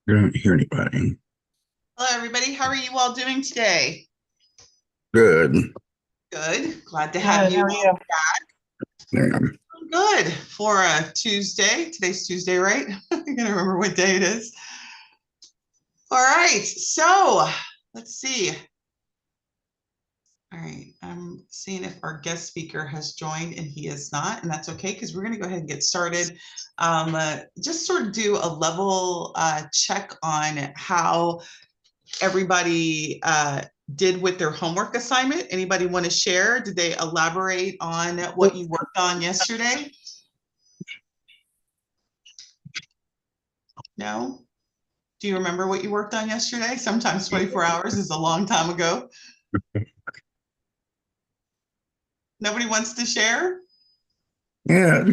I don't hear anybody. Hello, everybody. How are you all doing today? Good. Good. Glad to have Good. you How are all you? There I am. good for a Tuesday. Today's Tuesday, right? I'm gonna remember what day it is. All right. So let's see. All right. I'm seeing if our guest speaker has joined, and he is not, and that's okay because we're going to go ahead and get started. Just sort of do a level check on how everybody did with their homework assignment. Anybody want to share? Did they elaborate on what you worked on yesterday? No? Do you remember what you worked on yesterday? Sometimes 24 hours is a long time ago. Nobody wants to share? Yeah.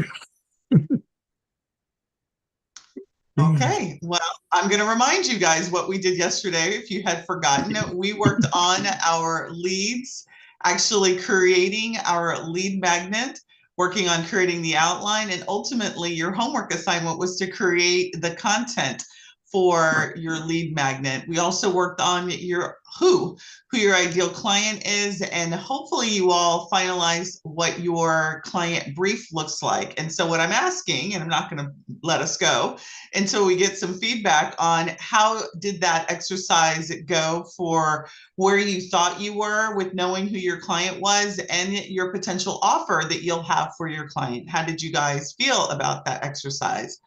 Okay, well, I'm going to remind you guys what we did yesterday. If you had forgotten, we worked on our leads, actually creating our lead magnet, working on creating the outline, and ultimately your homework assignment was to create the content for your lead magnet. We also worked on your who your ideal client is, and hopefully you all finalize what your client brief looks like. And so what I'm asking, and I'm not going to let us go until we get some feedback on how did that exercise go for where you thought you were with knowing who your client was and your potential offer that you'll have for your client. How did you guys feel about that exercise?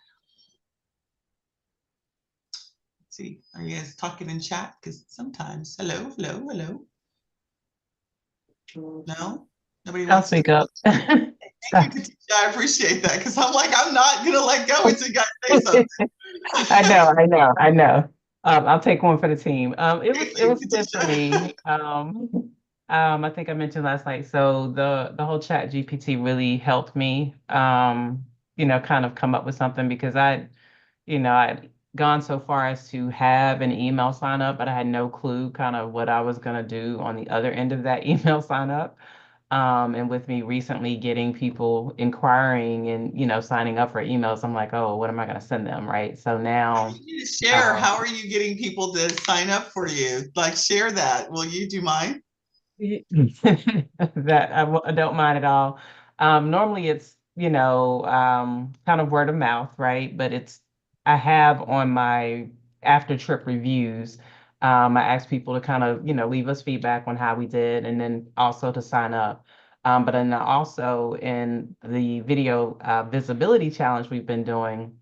Let's see, are you guys talking in chat? Because sometimes, hello, hello, hello. No, nobody I'll wants to. speak up. Thank you, Katisha. I appreciate that because I'm like, I'm not going to let go until you guys say something. I know. I'll take one for the team. It Thank was it you, was good for Katisha. me. I think I mentioned last night. So the whole Chat GPT really helped me. Kind of come up with something because I'd gone so far as to have an email sign up, but I had no clue kind of what I was gonna do on the other end of that email sign up. And with me recently getting people inquiring and signing up for emails, I'm like, oh, what am I going to send them, right? So I now, need you to share. um, How are you getting people to sign up for you? Like, share that. Will you do mine? I don't mind at all. Normally, it's kind of word of mouth, right? But I have on my after trip reviews. I ask people to kind of leave us feedback on how we did, and then also to sign up. But then also in the video visibility challenge we've been doing.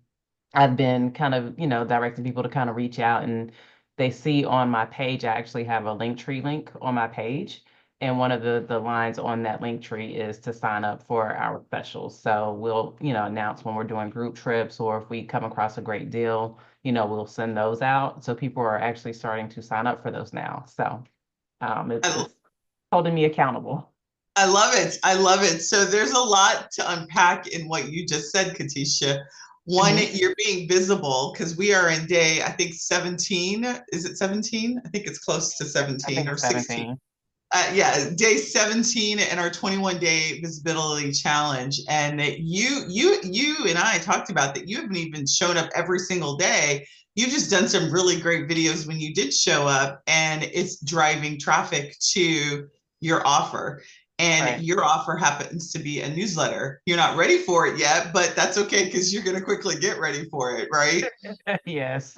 I've been kind of, directing people to kind of reach out and they see on my page, I actually have a Linktree link on my page. And one of the lines on that Linktree is to sign up for our specials. So we'll, announce when we're doing group trips or if we come across a great deal, we'll send those out. So people are actually starting to sign up for those now. So I, it's holding me accountable. I love it. I love it. So there's a lot to unpack in what you just said, Katisha. One, Hmm. you're being visible because we are in day, I think 17. Is it 17? I think it's close to I 17 think or it's 16. 17. Yeah, day 17 in our 21-day visibility challenge. And you and I talked about that. You haven't even shown up every single day. You've just done some really great videos when you did show up, and it's driving traffic to your offer. And Right. your offer happens to be a newsletter. You're not ready for it yet, but that's okay because you're going to quickly get ready for it, right? Yes.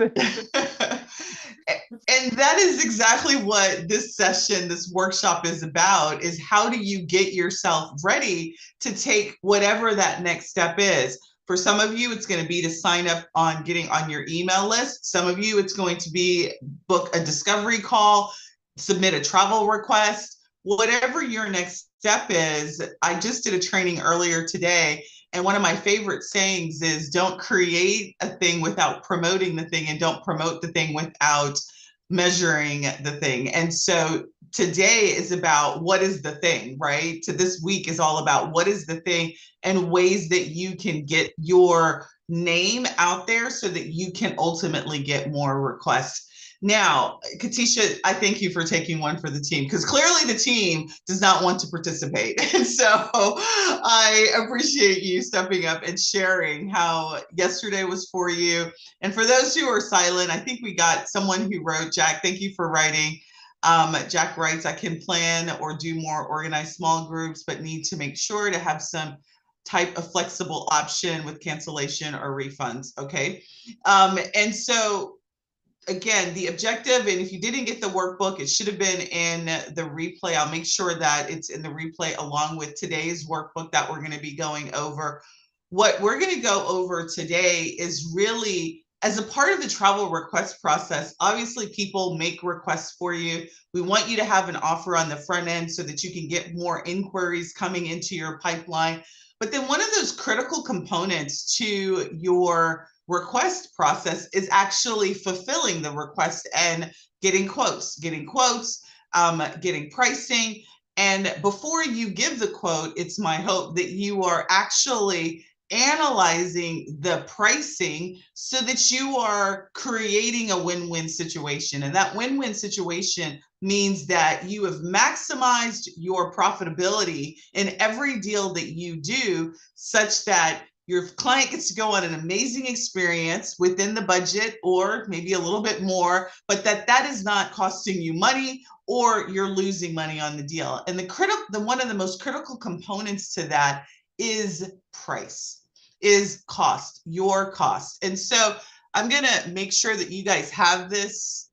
And that is exactly what this session, this workshop is about, is how do you get yourself ready to take whatever that next step is. For some of you, it's going to be to sign up on getting on your email list. Some of you, it's going to be book a discovery call, submit a travel request, whatever your next step is. I just did a training earlier today, and one of my favorite sayings is don't create a thing without promoting the thing, and don't promote the thing without measuring the thing. And so today is about what is the thing, right? So this week is all about what is the thing and ways that you can get your name out there so that you can ultimately get more requests. Now, Katisha, I thank you for taking one for the team, because clearly the team does not want to participate. And so I appreciate you stepping up and sharing how yesterday was for you. And for those who are silent, I think we got someone who wrote, Jack, thank you for writing. Jack writes, I can plan or do more organized small groups, but need to make sure to have some type of flexible option with cancellation or refunds. Okay. And so again, the objective, and if you didn't get the workbook, it should have been in the replay. I'll make sure that it's in the replay along with today's workbook that we're going to be going over. What we're going to go over today is really as a part of the travel request process. Obviously, people make requests for you. We want you to have an offer on the front end so that you can get more inquiries coming into your pipeline. But then one of those critical components to your request process is actually fulfilling the request and getting quotes, getting pricing. And before you give the quote, it's my hope that you are actually analyzing the pricing so that you are creating a win-win situation. And that win-win situation means that you have maximized your profitability in every deal that you do, such that your client gets to go on an amazing experience within the budget or maybe a little bit more, but that is not costing you money or you're losing money on the deal. And one of the most critical components to that is price, is cost, your cost. And so I'm going to make sure that you guys have this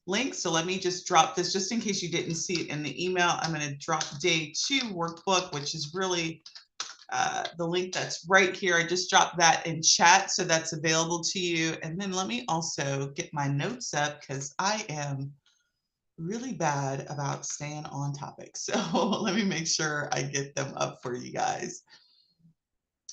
link. So let me just drop this just in case you didn't see it in the email. I'm going to drop day 2 workbook, which is really the link that's right here. I just dropped that in chat, so that's available to you. And then let me also get my notes up because I am really bad about staying on topic. So let me make sure I get them up for you guys.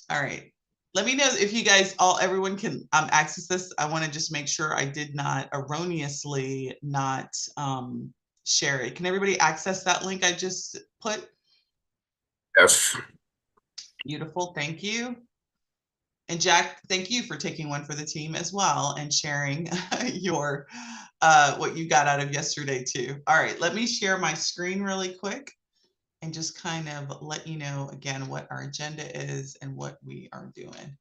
All right. Let me know if you guys everyone can access this. I want to just make sure I did not erroneously not share it. Can everybody access that link I just put? Yes. Beautiful. Thank you. And Jack, thank you for taking one for the team as well and sharing your what you got out of yesterday too. All right, let me share my screen really quick and just kind of let you know again what our agenda is and what we are doing.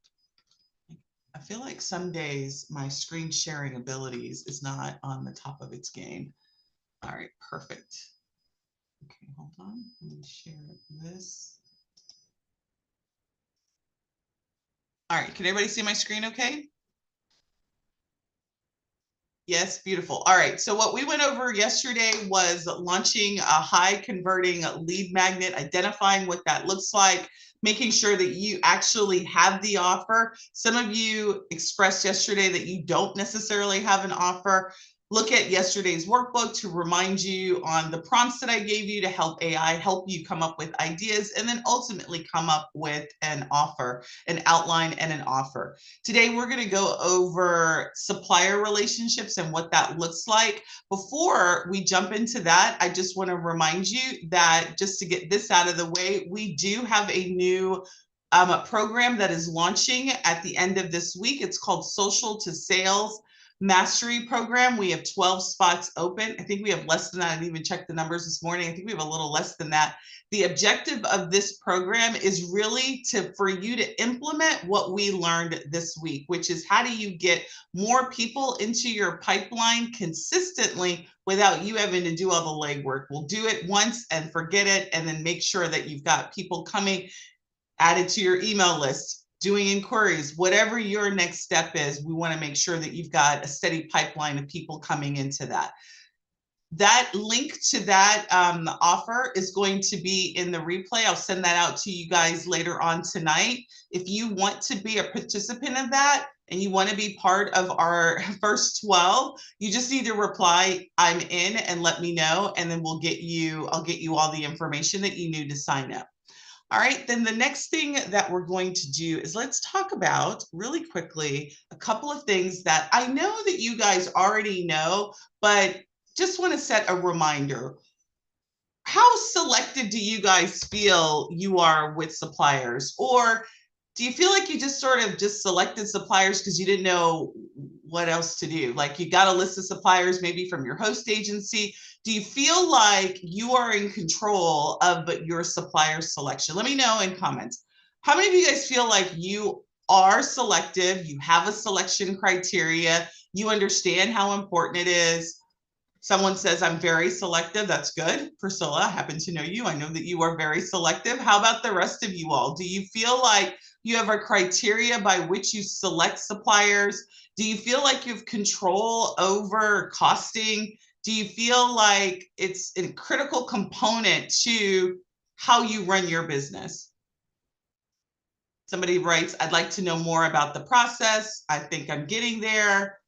I feel like some days my screen sharing abilities is not on the top of its game. All right, perfect. Okay, hold on. Let me share this. All right, can everybody see my screen okay? Yes, beautiful. All right, so what we went over yesterday was launching a high converting lead magnet, identifying what that looks like, making sure that you actually have the offer. Some of you expressed yesterday that you don't necessarily have an offer. Look at yesterday's workbook to remind you on the prompts that I gave you to help AI help you come up with ideas and then ultimately come up with an offer, an outline and an offer. Today, we're going to go over supplier relationships and what that looks like. Before we jump into that, I just want to remind you that just to get this out of the way, we do have a new program that is launching at the end of this week. It's called Social to Sales Mastery Program. We have 12 spots open. I think we have less than that. I didn't even check the numbers this morning. I think we have a little less than that. The objective of this program is really for you to implement what we learned this week, which is how do you get more people into your pipeline consistently without you having to do all the legwork. We'll do it once and forget it, and then make sure that you've got people coming added to your email list, doing inquiries, whatever your next step is. We want to make sure that you've got a steady pipeline of people coming into that. That link to that offer is going to be in the replay. I'll send that out to you guys later on tonight. If you want to be a participant of that and you want to be part of our first 12, you just need to reply, I'm in, and let me know, and then I'll get you all the information that you need to sign up. All right, then the next thing that we're going to do is let's talk about really quickly a couple of things that I know that you guys already know, but just want to set a reminder. How selective do you guys feel you are with suppliers? Or Do you feel like you just sort of just selected suppliers because you didn't know what else to do? Like you got a list of suppliers maybe from your host agency. Do you feel like you are in control of your supplier selection? Let me know in comments. How many of you guys feel like you are selective, you have a selection criteria, you understand how important it is? Someone says, I'm very selective. That's good. Priscilla, I happen to know you. I know that you are very selective. How about the rest of you all? Do you feel like you have a criteria by which you select suppliers? Do you feel like you have control over costing? Do you feel like it's a critical component to how you run your business? Somebody writes, I'd like to know more about the process. I think I'm getting there.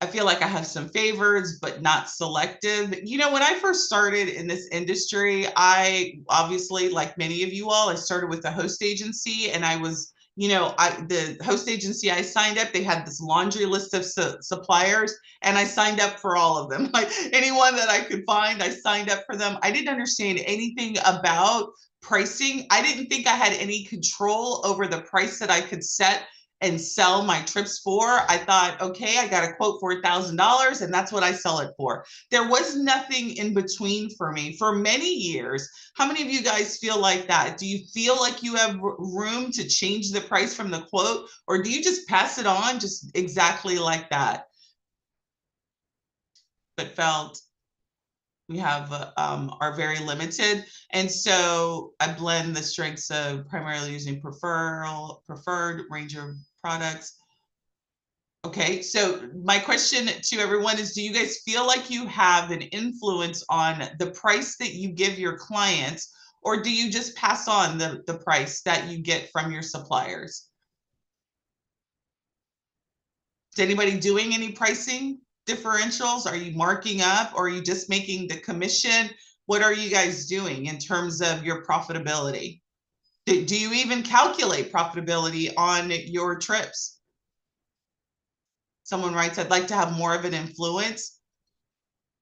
I feel like I have some favorites, but not selective. You know, when I first started in this industry, I obviously, like many of you all, I started with a host agency, and I was, the host agency I signed up, they had this laundry list of suppliers, and I signed up for all of them. Like anyone that I could find, I signed up for them. I didn't understand anything about pricing. I didn't think I had any control over the price that I could set and sell my trips for. I thought, okay, I got a quote for $1,000 and that's what I sell it for. There was nothing in between for me for many years. How many of you guys feel like that? Do you feel like you have room to change the price from the quote, or do you just pass it on just exactly like that? But felt we have are very limited. And so I blend the strengths of primarily using preferred range of products. Okay, so my question to everyone is, do you guys feel like you have an influence on the price that you give your clients, or do you just pass on the price that you get from your suppliers? Is anybody doing any pricing differentials? Are you marking up, or are you just making the commission? What are you guys doing in terms of your profitability? Do you even calculate profitability on your trips? Someone writes, I'd like to have more of an influence.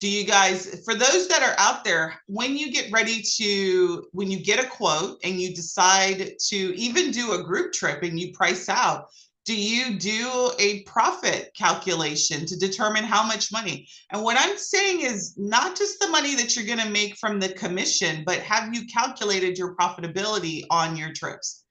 Do you guys, for those that are out there, when you get when you get a quote and you decide to even do a group trip and you price out, do you do a profit calculation to determine how much money? And what I'm saying is not just the money that you're going to make from the commission, but have you calculated your profitability on your trips?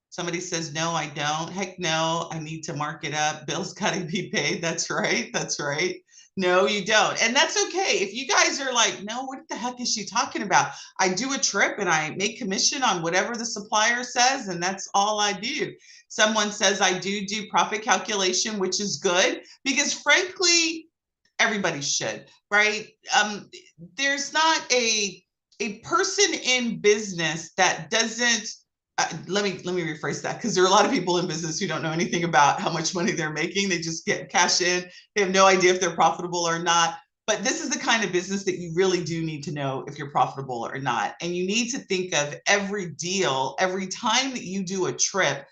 Somebody says, no, I don't. Heck no, I need to mark it up. Bills got to be paid. That's right. That's right. No, you don't. And that's okay. If you guys are like, no, what the heck is she talking about? I do a trip and I make commission on whatever the supplier says, and that's all I do. Someone says I do profit calculation, which is good because frankly, everybody should, right? There's not a person in business that doesn't let me rephrase that, because there are a lot of people in business who don't know anything about how much money they're making. They just get cash in. They have no idea if they're profitable or not. But this is the kind of business that you really do need to know if you're profitable or not. And you need to think of every deal, every time that you do a trip,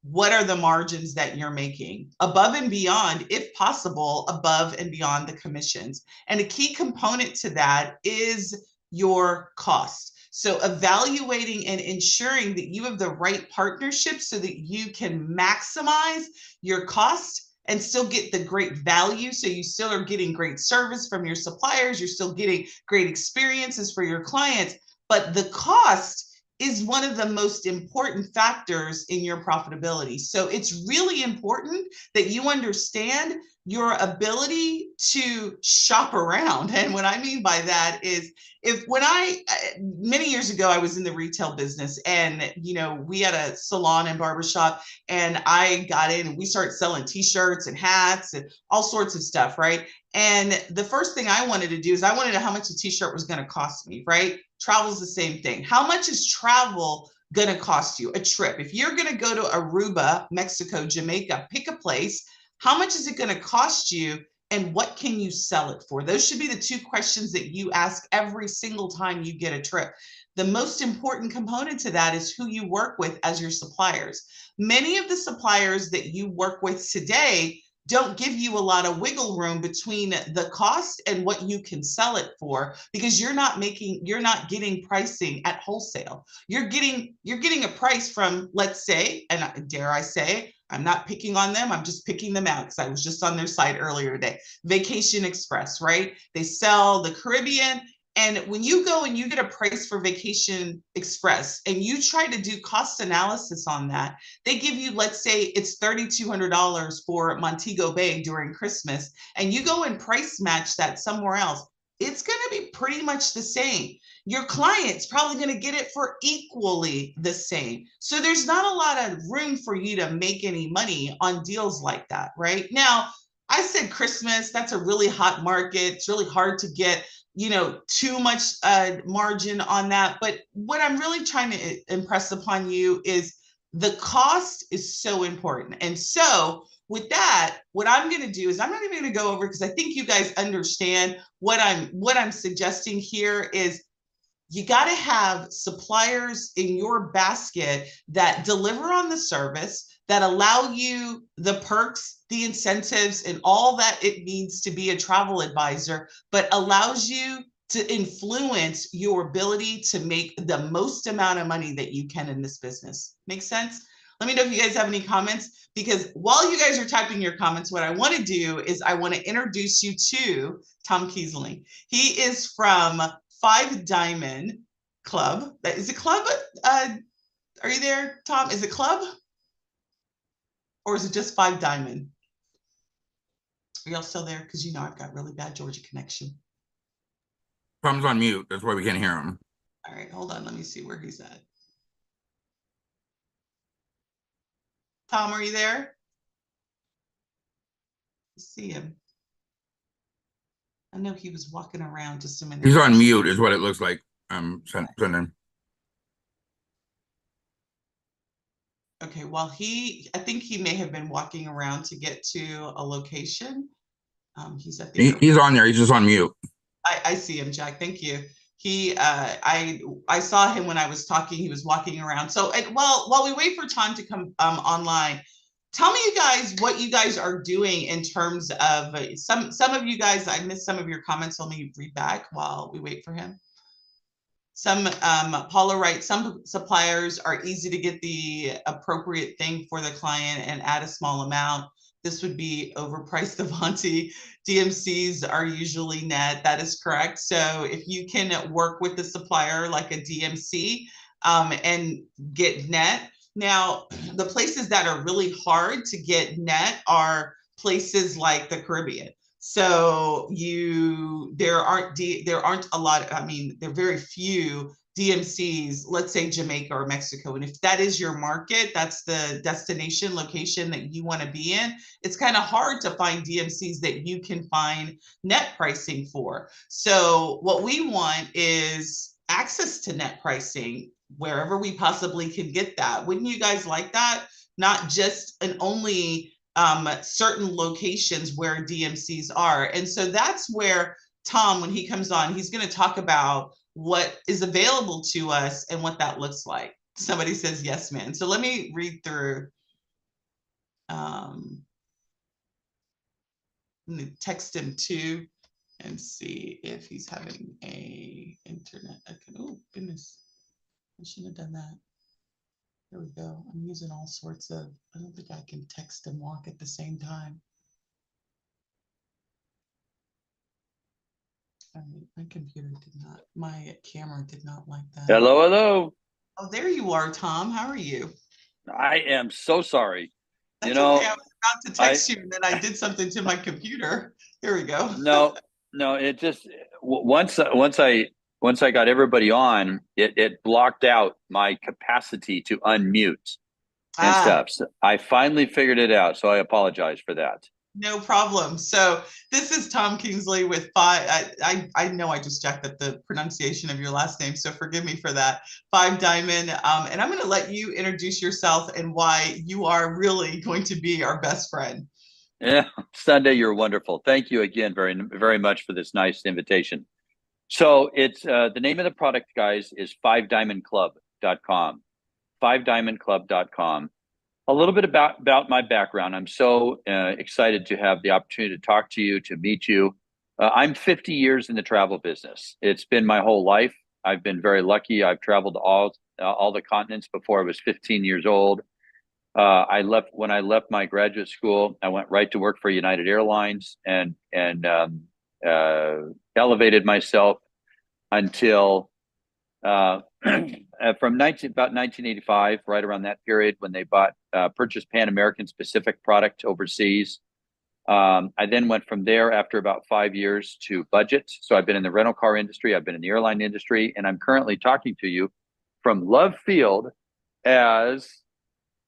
what are the margins that you're making above and beyond, if possible, above and beyond the commissions. And a key component to that is your cost. So evaluating and ensuring that you have the right partnership so that you can maximize your cost and still get the great value. So you still are getting great service from your suppliers. You're still getting great experiences for your clients, but the cost is one of the most important factors in your profitability. So it's really important that you understand your ability to shop around. And what I mean by that is many years ago, I was in the retail business and, we had a salon and barbershop and I got in and we started selling t-shirts and hats and all sorts of stuff, right? And the first thing I wanted to do is I wanted to know how much a t-shirt was going to cost me, right? Travel is the same thing. How much is travel going to cost you? A trip. If you're going to go to Aruba, Mexico, Jamaica, pick a place, how much is it going to cost you and what can you sell it for? Those should be the two questions that you ask every single time you get a trip. The most important component to that is who you work with as your suppliers. Many of the suppliers that you work with today don't give you a lot of wiggle room between the cost and what you can sell it for, because you're not getting pricing at wholesale. You're getting a price from, let's say, and dare I say, I'm not picking on them, I'm just picking them out because I was just on their site earlier today. Vacation Express, right? They sell the Caribbean. And when you go and you get a price for Vacation Express and you try to do cost analysis on that, they give you, let's say it's $3,200 for Montego Bay during Christmas, and you go and price match that somewhere else, it's going to be pretty much the same. Your client's probably going to get it for equally the same. So there's not a lot of room for you to make any money on deals like that, right? Now, I said Christmas, that's a really hot market. It's really hard to get too much margin on that. But what I'm really trying to impress upon you is the cost is so important. And so with that, what I'm going to do is I'm not even going to go over, because I think you guys understand what I'm suggesting here is you got to have suppliers in your basket that deliver on the service, that allow you the perks, the incentives, and all that it needs to be a travel advisor, but allows you to influence your ability to make the most amount of money that you can in this business. Make sense? Let me know if you guys have any comments, because while you guys are typing your comments, what I want to do is I want to introduce you to Tom Kiesling. He is from Five Diamond Club. Is it club? Are you there, Tom? Is it club? Or is it just Five Diamond? Are y'all still there? Because I've got really bad Georgia connection. Tom's on mute. That's why we can't hear him. All right, hold on. Let me see where he's at. Tom, are you there? I see him. I know he was walking around just a minute. He's on mute is what it looks like. Sending. Okay, well, I think he may have been walking around to get to a location. He's on there. He's just on mute. I see him, Jack. Thank you. I saw him when I was talking. He was walking around. So, while we wait for Tom to come online, tell me, you guys, what you guys are doing in terms of some of you guys. I missed some of your comments. Let me read back while we wait for him. Paula writes, some suppliers are easy to get the appropriate thing for the client and add a small amount. This would be overpriced Avanti. DMCs are usually net. That is correct. So if you can work with the supplier like a DMC and get net. Now, the places that are really hard to get net are places like the Caribbean. So there aren't a lot. I mean, there are very few DMCs, let's say Jamaica or Mexico. And if that is your market, that's the destination location that you want to be in, it's kind of hard to find DMCs that you can find net pricing for. So what we want is access to net pricing wherever we possibly can get that. Wouldn't you guys like that? Not just an only certain locations where DMCs are. And so that's where Tom, when he comes on, he's going to talk about what is available to us and what that looks like. Somebody says, yes, man. So let me read through. I'm going to text him too and see if he's having a internet. Oh, goodness. I shouldn't have done that. Here we go. I'm using all sorts of, I don't think I can text and walk at the same time. All right, my computer did not, my camera did not like that. Hello, hello. Oh, there you are, Tom. How are you? I am so sorry. That's okay. I was about to text you and then I did something to my computer. Here we go. No, it just, once I got everybody on, it blocked out my capacity to unmute and stuff. So I finally figured it out. So I apologize for that. No problem. So this is Tom Kingsley with Five. I know I just jacked up the pronunciation of your last name, so forgive me for that. Five Diamond. And I'm going to let you introduce yourself and why you are really going to be our best friend. Yeah, Sundey, you're wonderful. Thank you again very, very much for this nice invitation. So it's the name of the product, guys, is 5diamondclub.com. 5diamondclub.com. a little bit about my background. I'm so excited to have the opportunity to talk to you, to meet you. I'm 50 years in the travel business. It's been my whole life. I've been very lucky. I've traveled to all the continents before I was 15 years old. When I left my graduate school. I went right to work for United Airlines and elevated myself until from about 1985, right around that period when they purchased Pan American specific product overseas. I then went from there after about 5 years to budget. So I've been in the rental car industry, I've been in the airline industry, and I'm currently talking to you from Love Field as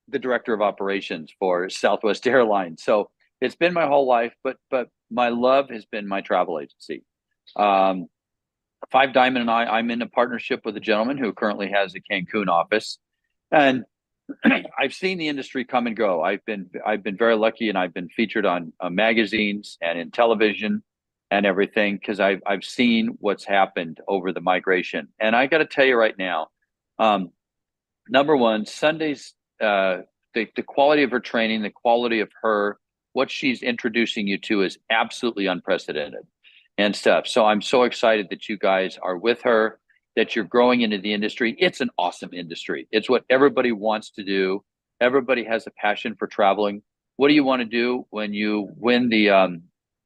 the director of operations for Southwest Airlines. So it's been my whole life, but my love has been my travel agency. Five Diamond and I'm in a partnership with a gentleman who currently has a Cancun office, and I've seen the industry come and go. I've been very lucky, and I've been featured on magazines and in television and everything because I've seen what's happened over the migration. And I got to tell you right now, number one, Sundey's the quality of her training, the quality of what she's introducing you to is absolutely unprecedented and stuff. So I'm so excited that you guys are with her, that you're growing into the industry. It's an awesome industry. It's what everybody wants to do. Everybody has a passion for traveling. What do you want to do when you win the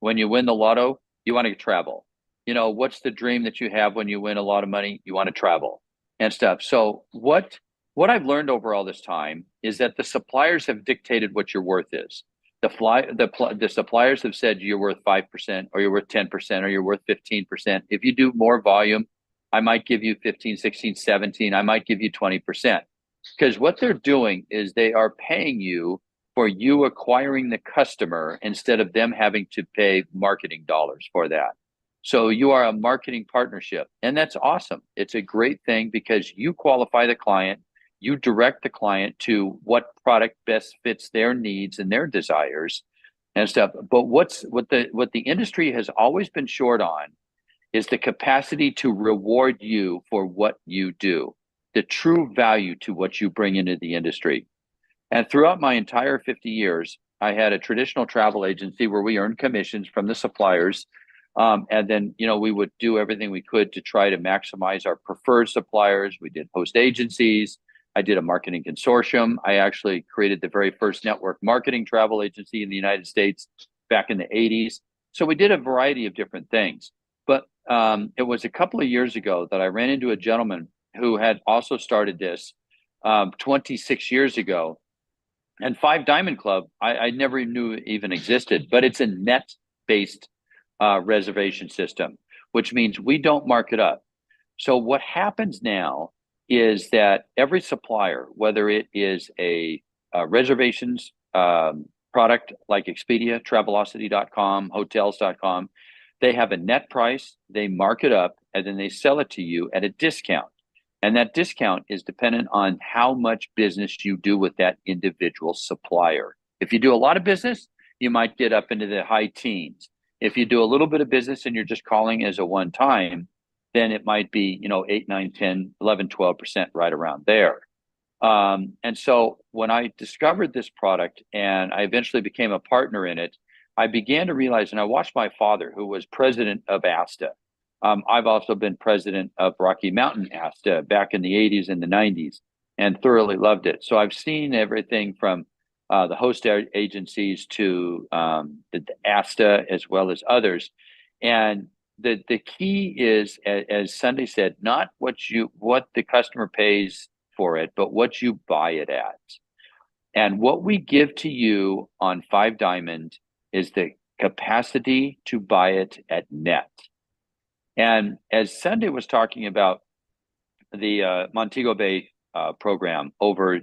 lotto? You want to travel. You know, what's the dream that you have when you win a lot of money? You want to travel and stuff. So what I've learned over all this time is that the suppliers have dictated what your worth is. The suppliers have said you're worth 5% or you're worth 10% or you're worth 15%. If you do more volume, I might give you 15, 16, 17. I might give you 20%. Because what they're doing is they are paying you for you acquiring the customer instead of them having to pay marketing dollars for that. So you are a marketing partnership, and that's awesome. It's a great thing because you qualify the client, you direct the client to what product best fits their needs and their desires and stuff. But what the industry has always been short on is the capacity to reward you for what you do, the true value to what you bring into the industry. And throughout my entire 50 years, I had a traditional travel agency where we earned commissions from the suppliers. And then, we would do everything we could to try to maximize our preferred suppliers. We did host agencies. I did a marketing consortium. I actually created the very first network marketing travel agency in the United States back in the 80s. So we did a variety of different things. But it was a couple of years ago that I ran into a gentleman who had also started this 26 years ago. And Five Diamond Club, I never knew even existed, but it's a net-based reservation system, which means we don't mark it up. So what happens now is that every supplier, whether it is a reservations product like Expedia, Travelocity.com, Hotels.com, they have a net price, they mark it up, and then they sell it to you at a discount. And that discount is dependent on how much business you do with that individual supplier. If you do a lot of business, you might get up into the high teens. If you do a little bit of business and you're just calling as a one time, then it might be, 8, 9, 10, 11, 12% right around there. And so when I discovered this product and I eventually became a partner in it, I began to realize, and I watched my father, who was president of ASTA. I've also been president of Rocky Mountain ASTA back in the 80s and the 90s and thoroughly loved it. So I've seen everything from the host agencies to the ASTA as well as others. And the key is, as Sundey said, not what the customer pays for it, but what you buy it at. And what we give to you on Five Diamond is the capacity to buy it at net. And as Sundey was talking about the Montego Bay program over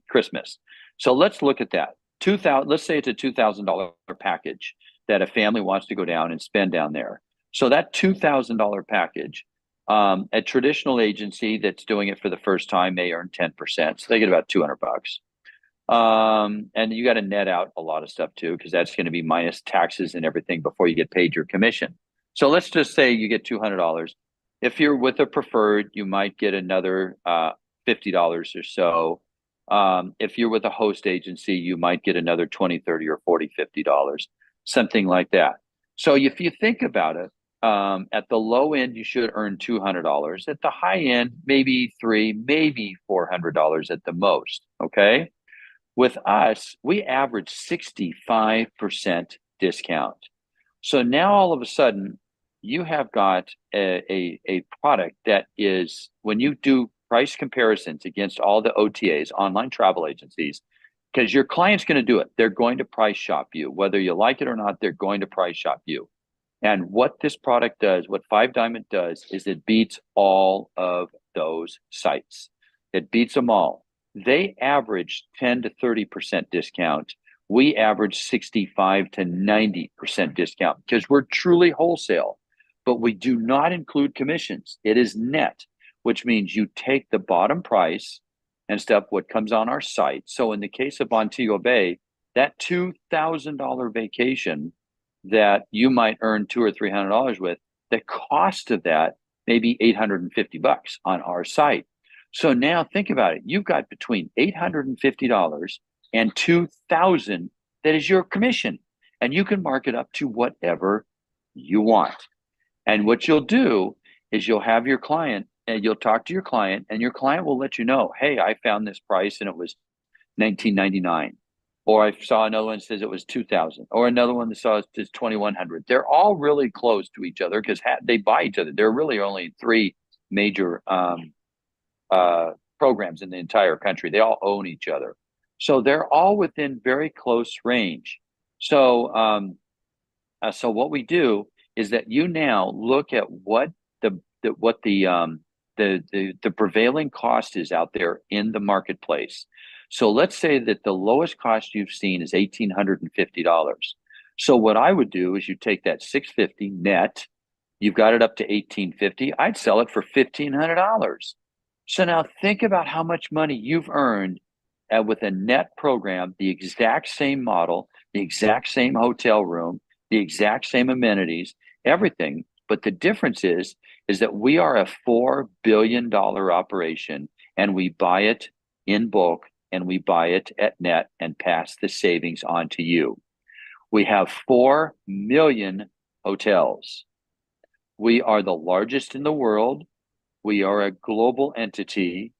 Christmas. So let's look at that. Let's say it's a $2,000 package that a family wants to go down and spend down there. So that $2,000 package, a traditional agency that's doing it for the first time may earn 10%. So they get about $200. And you got to net out a lot of stuff too, because that's going to be minus taxes and everything before you get paid your commission. So let's just say you get $200. If you're with a preferred, you might get another $50 or so. If you're with a host agency, you might get another 20, 30, or 40, $50, something like that. So if you think about it, at the low end, you should earn $200. At the high end, maybe maybe $400 at the most. Okay. With us, we average 65% discount. So now all of a sudden, you have got a product that is, when you do price comparisons against all the OTAs, online travel agencies, because your client's going to do it. They're going to price shop you. Whether you like it or not, they're going to price shop you. And what this product does, what Five Diamond does, is it beats all of those sites. It beats them all. They average 10 to 30% discount. We average 65 to 90% discount because we're truly wholesale, but we do not include commissions. It is net, which means you take the bottom price and stuff, what comes on our site. So in the case of Montego Bay, that $2,000 vacation that you might earn $200 or $300 with, the cost of that may be $850 on our site. So now think about it. You've got between $850 and $2,000 that is your commission, and you can mark it up to whatever you want. And what you'll do is you'll have your client, and you'll talk to your client, and your client will let you know, hey, I found this price and it was $19.99. Or I saw another one that says it was $2,000, or another one that says it's $2,100. They're all really close to each other because they buy each other. There are really only three major programs in the entire country. They all own each other. So they're all within very close range. So so what we do is that you now look at what the prevailing cost is out there in the marketplace. So let's say that the lowest cost you've seen is $1,850. So what I would do is you take that $650 net, you've got it up to $1,850. I'd sell it for $1,500. So now think about how much money you've earned with a net program, the exact same model, the exact same hotel room, the exact same amenities, everything. But the difference is that we are a $4 billion operation, and we buy it in bulk, and we buy it at net and pass the savings on to you. We have 4 million hotels. We are the largest in the world. We are a global entity.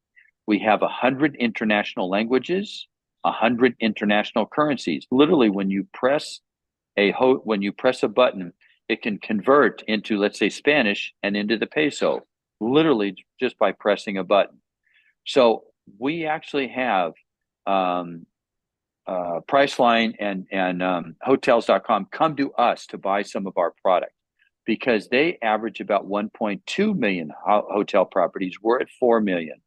We have 100 international languages, 100 international currencies. Literally, when you press a button, it can convert into, let's say, Spanish and into the peso, literally just by pressing a button. So we actually have Priceline and Hotels.com come to us to buy some of our product because they average about 1.2 million hotel properties. We're at 4 million.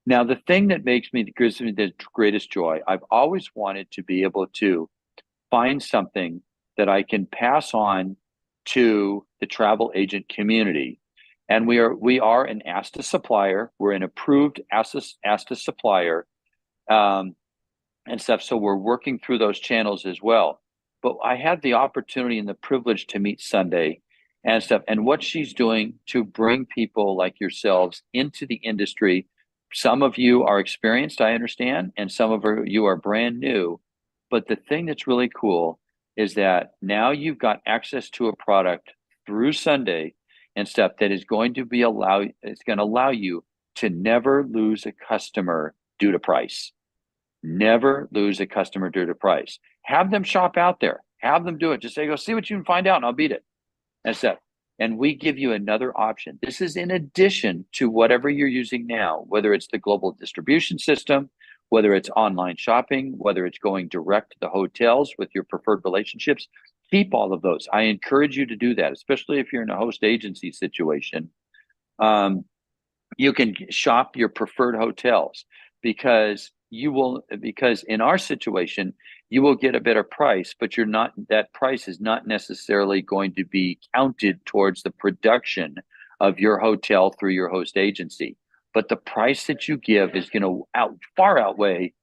Now, the thing that gives me the greatest joy, I've always wanted to be able to find something that I can pass on to the travel agent community. And we are an ASTA supplier. We're an approved ASTA supplier and stuff. So we're working through those channels as well. But I had the opportunity and the privilege to meet Sundey and stuff, and what she's doing to bring people like yourselves into the industry. Some of you are experienced, I understand, and some of you are brand new. But the thing that's really cool is that now you've got access to a product through Sundey and stuff that is going to allow you to never lose a customer due to price. Never lose a customer due to price. Have them shop out there. Have them do it. Just say, go see what you can find out, and I'll beat it. And stuff. And we give you another option. This is in addition to whatever you're using now, whether it's the global distribution system, whether it's online shopping, whether it's going direct to the hotels with your preferred relationships. Keep all of those. I encourage you to do that, especially if you're in a host agency situation. You can shop your preferred hotels because in our situation, you will get a better price, but that price is not necessarily going to be counted towards the production of your hotel through your host agency. But the price that you give is going to far outweigh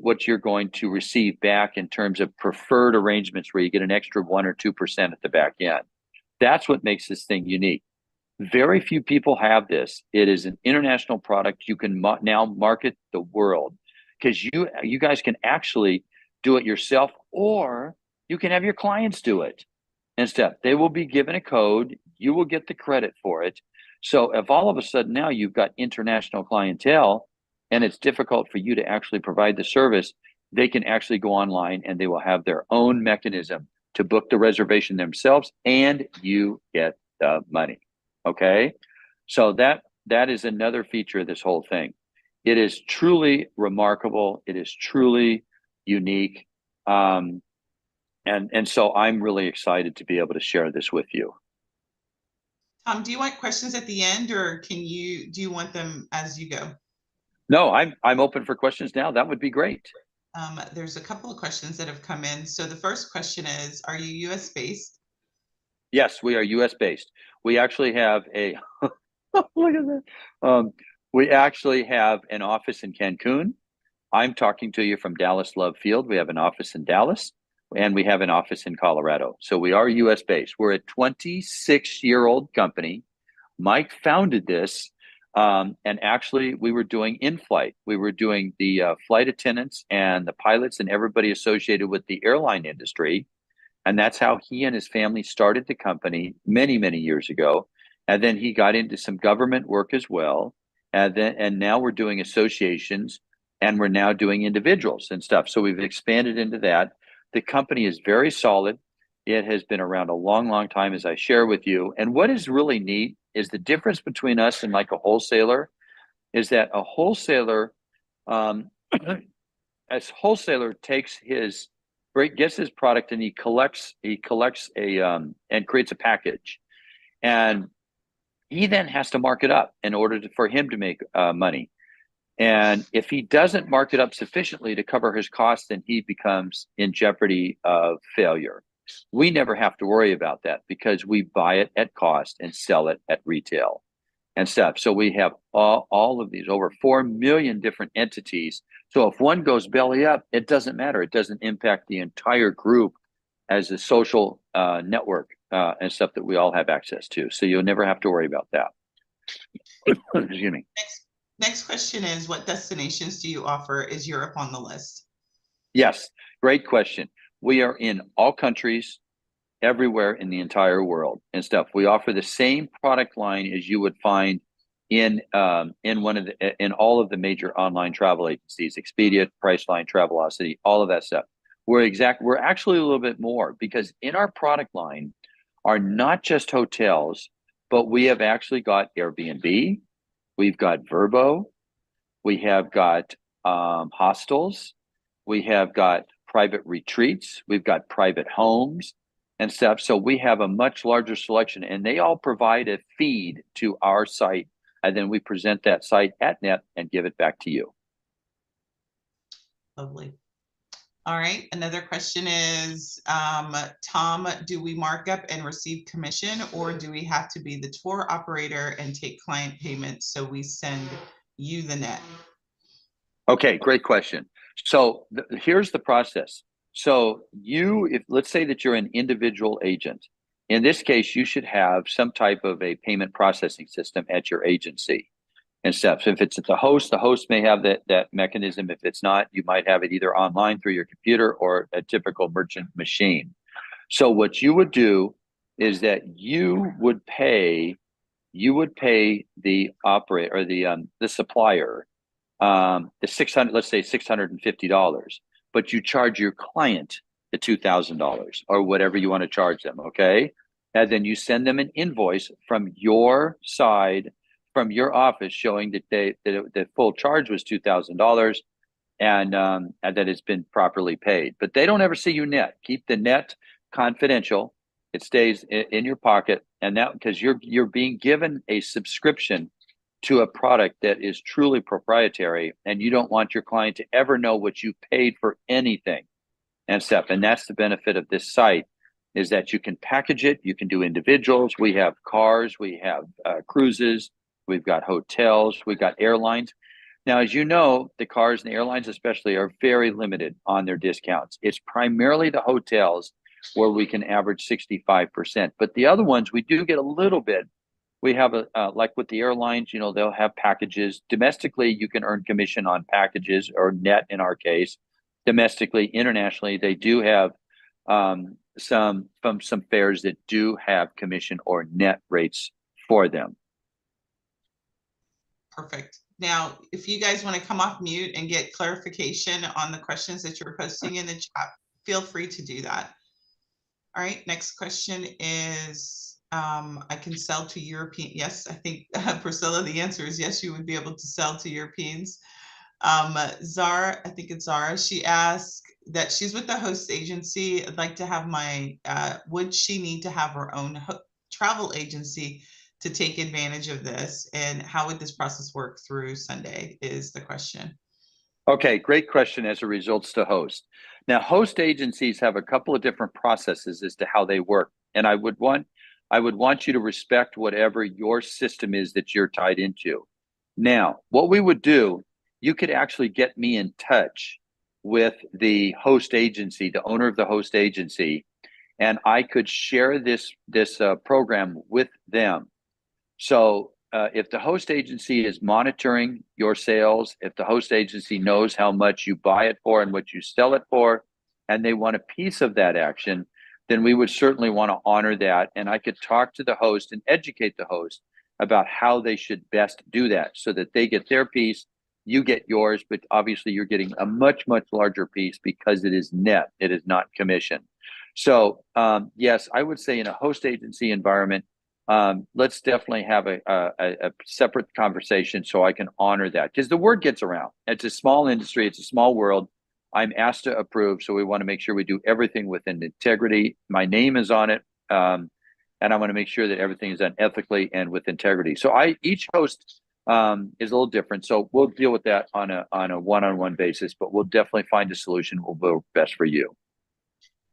what you're going to receive back in terms of preferred arrangements where you get an extra 1 or 2% at the back end. That's what makes this thing unique. Very few people have this. It is an international product. You can now market the world. because you guys can actually do it yourself, or you can have your clients do it and stuff. They will be given a code. You will get the credit for it. So if all of a sudden now you've got international clientele and it's difficult for you to actually provide the service, they can actually go online and they will have their own mechanism to book the reservation themselves, and you get the money. Okay. So that is another feature of this whole thing. It is truly remarkable. It is truly unique. And so I'm really excited to be able to share this with you. Tom, do you want questions at the end, or do you want them as you go? No, I'm open for questions now. That would be great. There's a couple of questions that have come in. So the first question is, are you US based? Yes, we are US based. We actually have a look at that. We actually have an office in Cancun. I'm talking to you from Dallas Love Field. We have an office in Dallas, and we have an office in Colorado. So we are US based. We're a 26-year-old company. Mike founded this. And actually, we were doing in-flight. We were doing the flight attendants and the pilots and everybody associated with the airline industry. And that's how he and his family started the company many, many years ago. And then he got into some government work as well. And now we're doing associations, and we're now doing individuals and stuff. So we've expanded into that. The company is very solid. It has been around a long, long time, as I share with you. And what is really neat is the difference between us and like a wholesaler is that a wholesaler, as wholesaler gets his product and he collects and creates a package, and he then has to mark it up in order for him to make money. And if he doesn't mark it up sufficiently to cover his costs, then he becomes in jeopardy of failure. We never have to worry about that because we buy it at cost and sell it at retail and stuff. So we have all of these, over 4 million different entities. So if one goes belly up, it doesn't matter. It doesn't impact the entire group as a social network and stuff that we all have access to. So you'll never have to worry about that. Excuse me. Next question is, what destinations do you offer? Is Europe on the list? Yes, great question. We are in all countries, everywhere in the entire world and stuff. We offer the same product line as you would find in all of the major online travel agencies: Expedia, Priceline, Travelocity, all of that stuff. We're actually a little bit more, because in our product line are not just hotels, but we have actually got Airbnb, we've got Vrbo, we have got hostels, we have got private retreats, we've got private homes and stuff. So we have a much larger selection, and they all provide a feed to our site, and then we present that site at net and give it back to you. Lovely. All right, another question is, Tom, do we mark up and receive commission, or do we have to be the tour operator and take client payments so we send you the net? Okay, great question. So here's the process. So let's say that you're an individual agent. In this case, you should have some type of a payment processing system at your agency and stuff. So if it's the host may have that mechanism. If it's not, you might have it either online through your computer or a typical merchant machine. So what you would do is that you would pay the operator or the supplier let's say $650, but you charge your client the $2,000 or whatever you want to charge them. Okay. And then you send them an invoice from your side, from your office, showing that the full charge was $2,000 and that it's been properly paid. But they don't ever see you net. Keep the net confidential. It stays in your pocket, and that because you're being given a subscription to a product that is truly proprietary, and you don't want your client to ever know what you paid for anything and stuff. And that's the benefit of this site, is that you can package it. You can do individuals. We have cars, we have cruises, we've got hotels, we've got airlines. Now, as you know, the cars and the airlines especially are very limited on their discounts. It's primarily the hotels where we can average 65%. But the other ones, we do get a little bit We have a like with the airlines, you know, they'll have packages. Domestically, you can earn commission on packages or net in our case. Domestically, internationally, they do have some fares that do have commission or net rates for them. Perfect. Now, if you guys want to come off mute and get clarification on the questions that you're posting in the chat, feel free to do that. All right, next question is, I can sell to European. Yes, I think Priscilla, the answer is yes, you would be able to sell to Europeans. Zara, I think it's Zara, she asked that she's with the host agency. I'd like to have my, would she need to have her own travel agency to take advantage of this? And how would this process work through Sundey is the question. Okay, great question as it results to host. Now, host agencies have a couple of different processes as to how they work. And I would want you to respect whatever your system is that you're tied into. Now, what we would do, you could actually get me in touch with the host agency, the owner of the host agency, and I could share this program with them. So if the host agency is monitoring your sales, if the host agency knows how much you buy it for and what you sell it for, and they want a piece of that action, then we would certainly want to honor that. And I could talk to the host and educate the host about how they should best do that so that they get their piece, you get yours, but obviously you're getting a much, much larger piece because it is net, it is not commission. So yes, I would say in a host agency environment, let's definitely have a separate conversation so I can honor that, because the word gets around. It's a small industry, it's a small world. I'm asked to approve, so we want to make sure we do everything within integrity. My name is on it, and I want to make sure that everything is done ethically and with integrity. So each host is a little different, so we'll deal with that on a one-on-one basis, but we'll definitely find a solution will work best for you.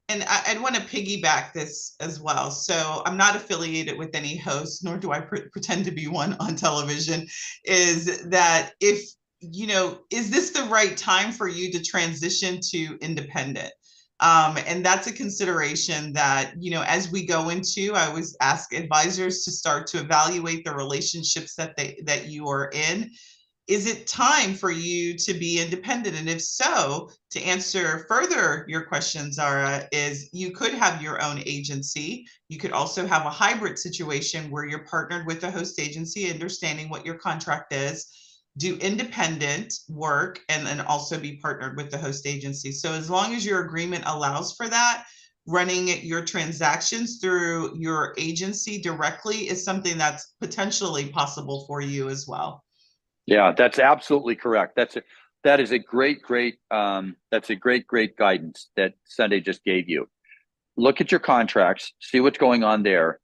And I'd want to piggyback this as well. So I'm not affiliated with any host, nor do I pretend to be one on television. Is that if, you know, is this the right time for you to transition to independent? And that's a consideration that, you know, as we go into, I always ask advisors to start to evaluate the relationships that you are in. Is it time for you to be independent? And if so, to answer further your question, Zara, is you could have your own agency. You could also have a hybrid situation where you're partnered with a host agency, understanding what your contract is, do independent work, and then also be partnered with the host agency. So as long as your agreement allows for that, running your transactions through your agency directly is something that's potentially possible for you as well. Yeah, that's absolutely correct. That is a great that's a great guidance that Sundey just gave you. Look at your contracts, see what's going on there,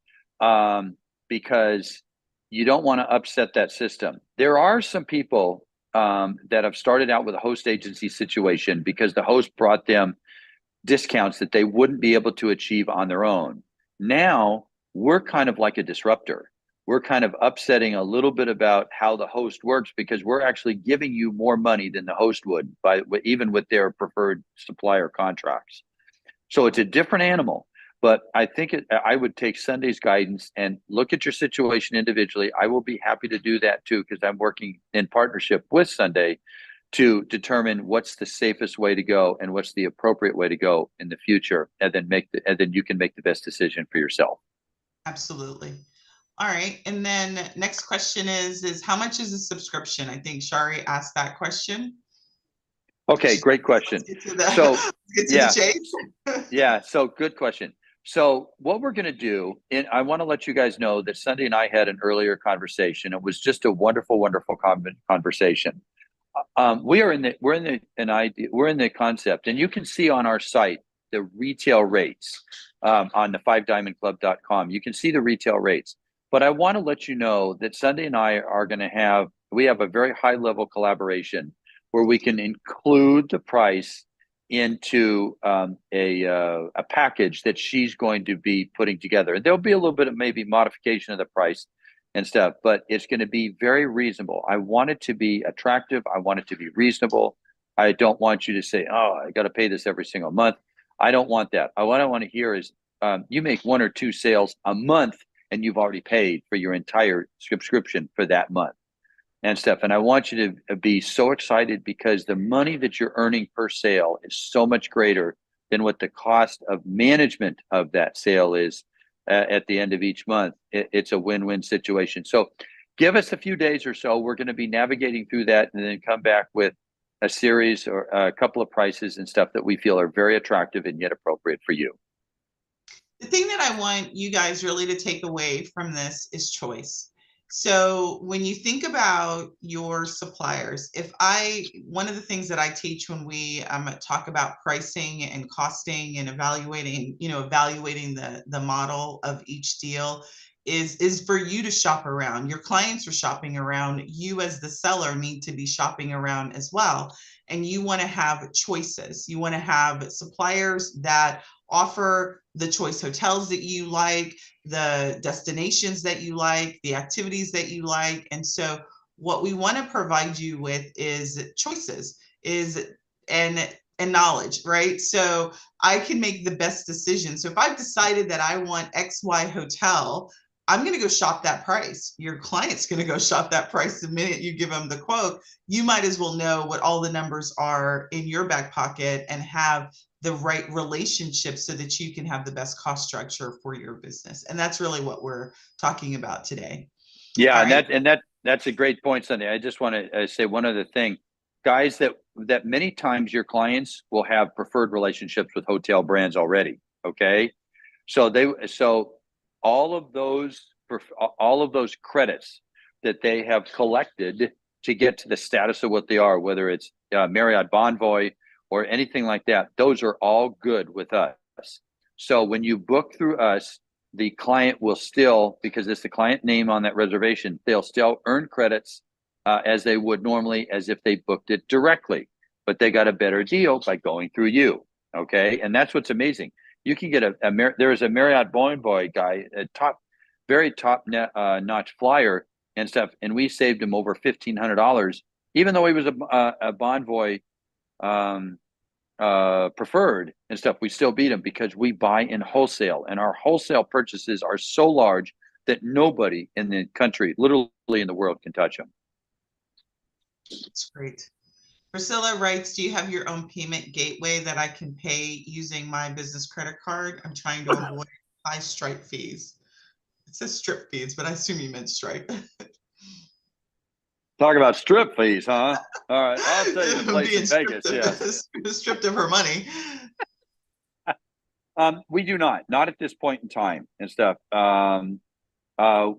because you don't want to upset that system. There are some people that have started out with a host agency situation because the host brought them discounts that they wouldn't be able to achieve on their own. Now we're kind of like a disruptor. We're kind of upsetting a little bit about how the host works because we're actually giving you more money than the host would even with their preferred supplier contracts. So it's a different animal, but I think I would take Sundey's guidance and look at your situation individually. I will be happy to do that too, because I'm working in partnership with Sundey to determine what's the safest way to go and what's the appropriate way to go in the future, and then you can make the best decision for yourself. Absolutely. All right. And then next question is how much is a subscription? I think Shari asked that question. Okay, great question. So good question. So what we're going to do, and I want to let you guys know that Sundey and I had an earlier conversation. It was just a wonderful, wonderful conversation. We're in the concept, and you can see on our site the retail rates on the 5diamondclub.com. You can see the retail rates. But I want to let you know that Sundey and I are going to we have a very high level collaboration where we can include the price into a package that she's going to be putting together. And there'll be a little bit of maybe modification of the price and stuff, but it's going to be very reasonable. I want it to be attractive. I want it to be reasonable. I don't want you to say, oh, I got to pay this every single month. I don't want that. What I want to hear is you make 1 or 2 sales a month and you've already paid for your entire subscription for that month and stuff. And I want you to be so excited because the money that you're earning per sale is so much greater than what the cost of management of that sale is at the end of each month. It's a win-win situation. So give us a few days or so. We're going to be navigating through that and then come back with a series or a couple of prices and stuff that we feel are very attractive and yet appropriate for you. The thing that I want you guys really to take away from this is choice. So when you think about your suppliers, one of the things that I teach when we talk about pricing and costing and evaluating the model of each deal is for you to shop around. Your clients are shopping around. You as the seller need to be shopping around as well. And you want to have choices. You want to have suppliers that offer the choice hotels that you like, the destinations that you like, the activities that you like. And so what we want to provide you with is choices, and knowledge, right? So I can make the best decision. So if I've decided that I want XY hotel, I'm going to go shop that price. Your client's going to go shop that price the minute you give them the quote. You might as well know what all the numbers are in your back pocket and have the right relationship so that you can have the best cost structure for your business. And that's really what we're talking about today. Yeah, All right? that's a great point, Sundey. I just want to say one other thing, guys. That many times your clients will have preferred relationships with hotel brands already. Okay, so all of those credits that they have collected to get to the status of what they are, whether it's Marriott Bonvoy or anything like that, those are all good with us. So when you book through us, the client will still, because it's the client name on that reservation, they'll still earn credits as they would normally as if they booked it directly. But they got a better deal by going through you. Okay, and that's what's amazing. You can get there is a Marriott Bonvoy guy, very top notch flyer and stuff, and we saved him over $1,500, even though he was a Bonvoy preferred and stuff. We still beat them because we buy in wholesale, and our wholesale purchases are so large that nobody in the country, literally in the world, can touch them. That's great. Priscilla writes, do you have your own payment gateway that I can pay using my business credit card? I'm trying to avoid high Stripe fees. It says strip fees, but I assume you meant Stripe. Talk about strip fees, huh? All right, I'll tell you the place in Vegas. Yeah, stripped of her money. We do not at this point in time and stuff.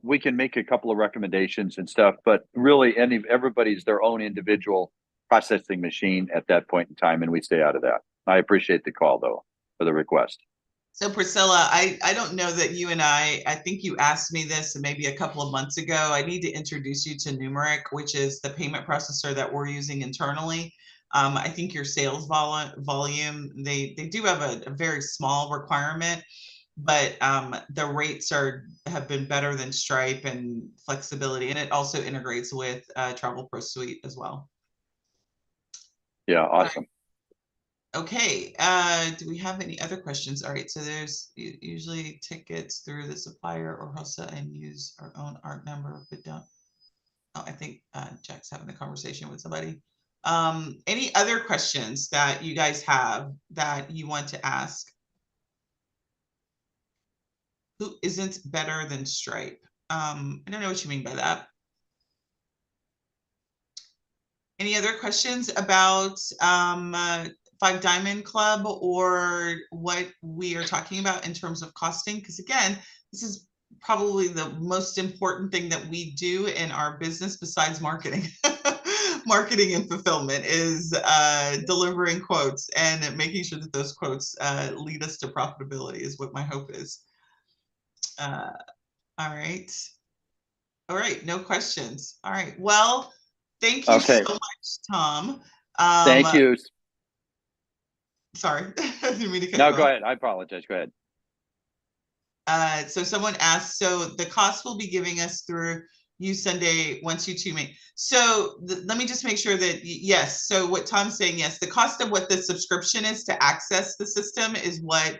We can make a couple of recommendations and stuff, but really, everybody's their own individual processing machine at that point in time, and we stay out of that. I appreciate the call though for the request. So Priscilla, I don't know that you and I think you asked me this maybe a couple of months ago. I need to introduce you to Numeric, which is the payment processor that we're using internally. I think your sales volume, they do have a very small requirement, but the rates have been better than Stripe and flexibility, and it also integrates with Travel Pro Suite as well. Yeah, awesome. Okay, do we have any other questions? All right, so there's usually tickets through the supplier or wholesale and use our own ARC number, but don't. Oh, I think Jack's having the conversation with somebody. Any other questions that you guys have that you want to ask? Who isn't better than Stripe? I don't know what you mean by that. Any other questions about Five Diamond Club or what we are talking about in terms of costing? Because again, this is probably the most important thing that we do in our business besides marketing. Marketing and fulfillment is delivering quotes and making sure that those quotes lead us to profitability is what my hope is. All right. All right, no questions. All right, well, thank you so much, Tom. Thank you. Sorry, I didn't mean to cut you off. Go ahead. I apologize. Go ahead. So someone asked, so the cost will be giving us through you Sundey once you two make. So let me just make sure that yes. So what Tom's saying, yes, the cost of what the subscription is to access the system is what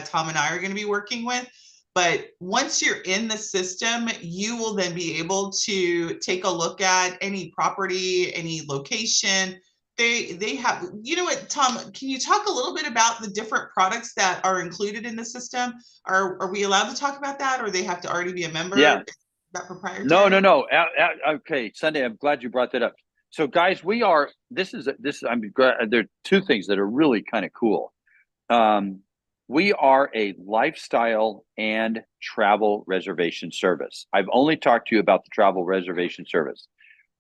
Tom and I are going to be working with. But once you're in the system, you will then be able to take a look at any property, any location. They have, you know what, Tom, can you talk a little bit about the different products that are included in the system? Are we allowed to talk about that, or they have to already be a member? Yeah. Is that proprietary? No. Okay, Sundey, I'm glad you brought that up. So, guys, I'm glad, there are two things that are really kind of cool. We are a lifestyle and travel reservation service. I've only talked to you about the travel reservation service.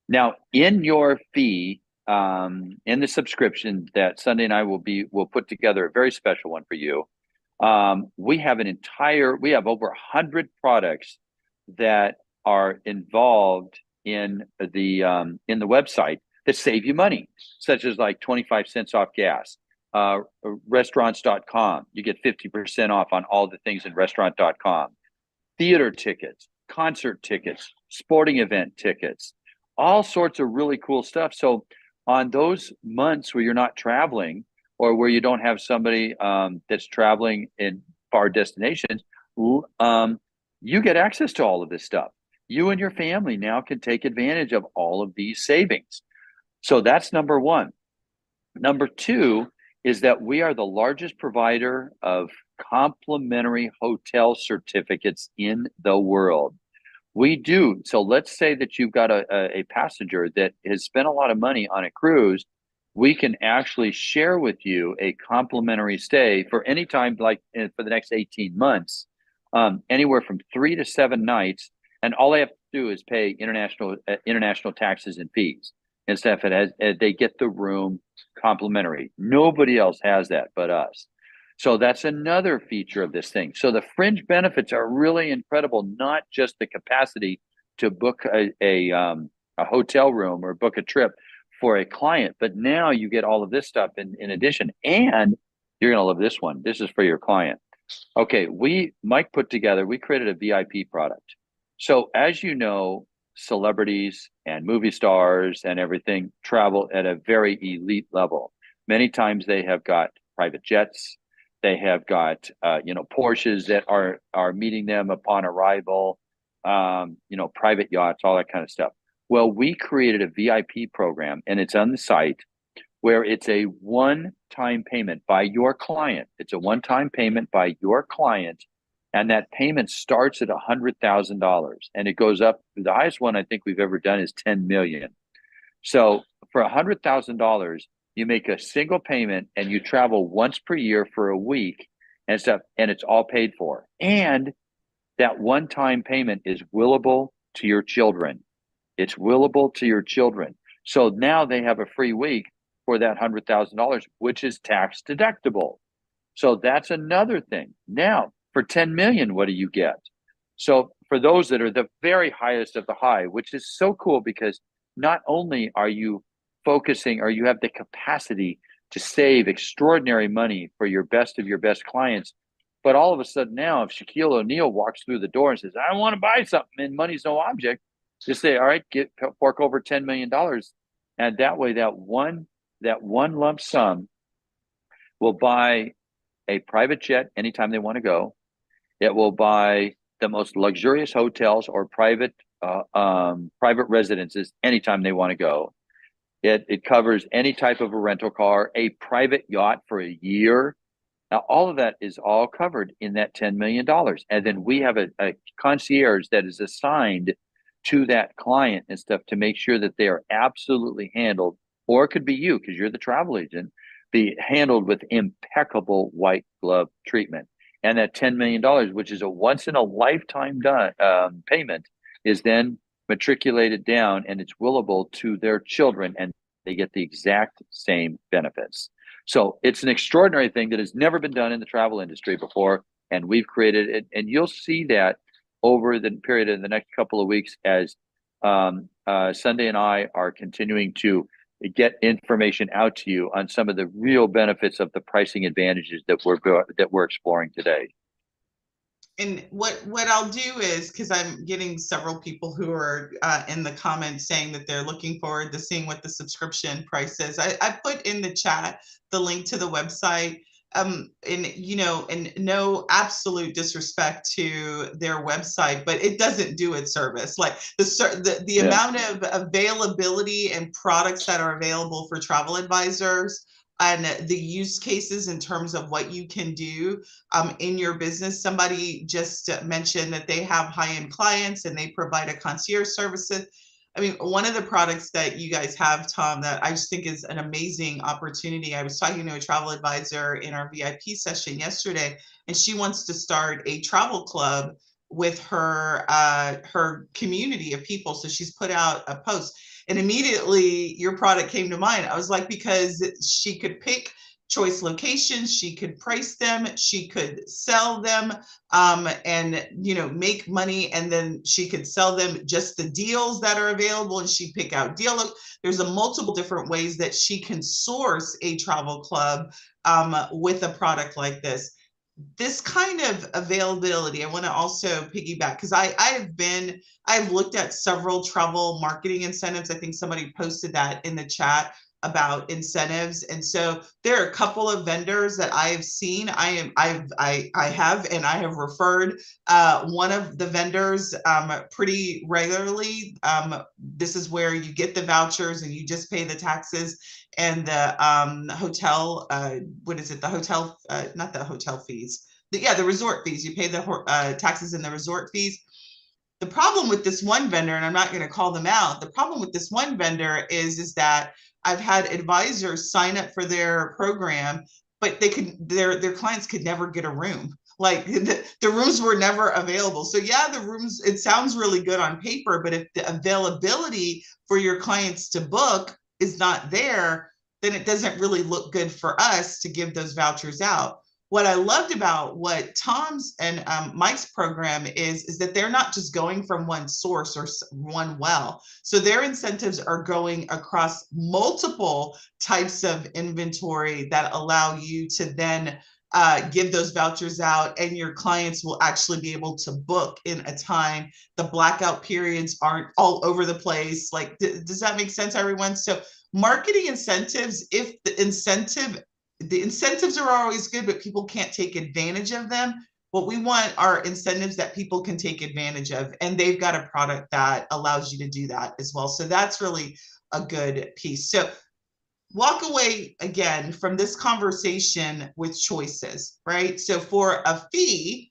Now, in your fee, in the subscription that Sundey and I will put together a very special one for you. We have over 100 products that are involved in the website that save you money, such as like 25 cents off gas. Restaurants.com, you get 50% off on all the things in restaurant.com. Theater tickets, concert tickets, sporting event tickets, all sorts of really cool stuff. So on those months where you're not traveling, or where you don't have somebody that's traveling in far destinations, you get access to all of this stuff. You and your family now can take advantage of all of these savings. So that's number one. Number two is that we are the largest provider of complimentary hotel certificates in the world. We do. So let's say that you've got a passenger that has spent a lot of money on a cruise. We can actually share with you a complimentary stay for any time, like for the next 18 months, anywhere from 3 to 7 nights. And all they have to do is pay international taxes and fees and stuff. They get the room complimentary. Nobody else has that but us. So that's another feature of this thing. So the fringe benefits are really incredible, not just the capacity to book a hotel room or book a trip for a client, but now you get all of this stuff in addition, and you're going to love this one. This is for your client. Okay, Mike we created a VIP product. So as you know, celebrities and movie stars and everything travel at a very elite level. Many times they have got private jets. They have got, Porsches that are meeting them upon arrival, private yachts, all that kind of stuff. Well, we created a VIP program, and it's on the site, where it's a one-time payment by your client. It's a one-time payment by your client, and that payment starts at $100,000, and it goes up. The highest one I think we've ever done is $10 million. So for $100,000, you make a single payment, and you travel once per year for a week and stuff, and it's all paid for. And that one-time payment is willable to your children. It's willable to your children. So now they have a free week for that $100,000, which is tax deductible. So that's another thing. Now, for $10 million, what do you get? So for those that are the very highest of the high, which is so cool, because not only are you focusing, or you have the capacity to save extraordinary money for your best of your best clients, but all of a sudden now, if Shaquille O'Neal walks through the door and says, I want to buy something, and money's no object, just say, all right, fork over $10 million. And that way, that one lump sum will buy a private jet anytime they want to go. It will buy the most luxurious hotels or private residences anytime they want to go. It covers any type of a rental car, a private yacht for a year. Now, all of that is all covered in that $10 million. And then we have a concierge that is assigned to that client and stuff to make sure that they are absolutely handled, or it could be you, because you're the travel agent, be handled with impeccable white glove treatment. And that $10 million, which is a once in a lifetime payment, is then matriculated down, and it's willable to their children, and they get the exact same benefits. So it's an extraordinary thing that has never been done in the travel industry before, and we've created it. And you'll see that over the period of the next couple of weeks as Sundey and I are continuing to get information out to you on some of the real benefits of the pricing advantages that we're exploring today. And what I'll do is, because I'm getting several people who are in the comments saying that they're looking forward to seeing what the subscription price is. I put in the chat the link to the website. and no absolute disrespect to their website, but it doesn't do its service. Like the amount of availability and products that are available for travel advisors and the use cases in terms of what you can do in your business. Somebody just mentioned that they have high-end clients and they provide a concierge services. I mean, one of the products that you guys have, Tom, that I just think is an amazing opportunity. I was talking to a travel advisor in our VIP session yesterday, and she wants to start a travel club with her her community of people. So she's put out a post, and immediately your product came to mind. I was like, because she could pick choice locations, she could price them, she could sell them, and make money, and then she could sell them just the deals that are available, and she pick out there's a multiple different ways that she can source a travel club with a product like this. This kind of availability, I want to also piggyback, because I've looked at several travel marketing incentives. I think somebody posted that in the chat about incentives. And so there are a couple of vendors that I have seen. I have referred one of the vendors pretty regularly. This is where you get the vouchers and you just pay the taxes and the hotel, what is it? The hotel, not the hotel fees. The resort fees. You pay the taxes and the resort fees. The problem with this one vendor, and I'm not going to call them out, the problem with this one vendor is that I've had advisors sign up for their program, but their clients could never get a room. Like the rooms were never available. So yeah, the rooms, it sounds really good on paper, but if the availability for your clients to book is not there, then it doesn't really look good for us to give those vouchers out. What I loved about what Tom's and Mike's program is that they're not just going from one source or one well. So their incentives are going across multiple types of inventory that allow you to then give those vouchers out, and your clients will actually be able to book in a time. The blackout periods aren't all over the place. Like, does that make sense, everyone? So marketing incentives, if the incentives are always good, but people can't take advantage of them. What we want are incentives that people can take advantage of, and they've got a product that allows you to do that as well. So that's really a good piece. So walk away again from this conversation with choices, right? So for a fee,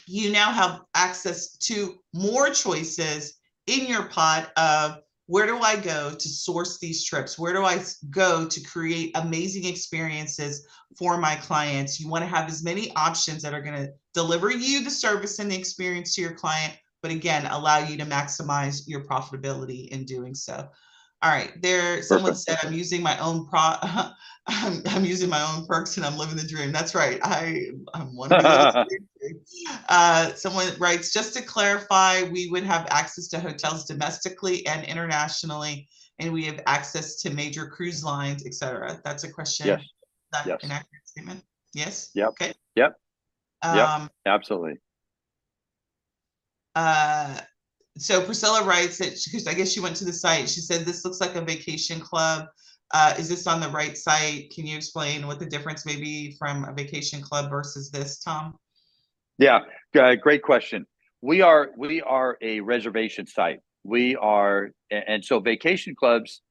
you now have access to more choices in your pot of, where do I go to source these trips? Where do I go to create amazing experiences for my clients? You want to have as many options that are going to deliver you the service and the experience to your client, but again, allow you to maximize your profitability in doing so. All right, someone said I'm using my own I'm using my own perks and I'm living the dream. That's right. I'm one of the dream. Someone writes, just to clarify, we would have access to hotels domestically and internationally, and we have access to major cruise lines, etc. That's a question. Yes. That's yes. An accurate statement. Yes. Yep. Okay. Yep. Yep. Absolutely. So Priscilla writes that, because I guess she went to the site. She said, this looks like a vacation club. Is this on the right site? Can you explain what the difference may be from a vacation club versus this, Tom? Yeah, great question. We are a reservation site. And so vacation clubs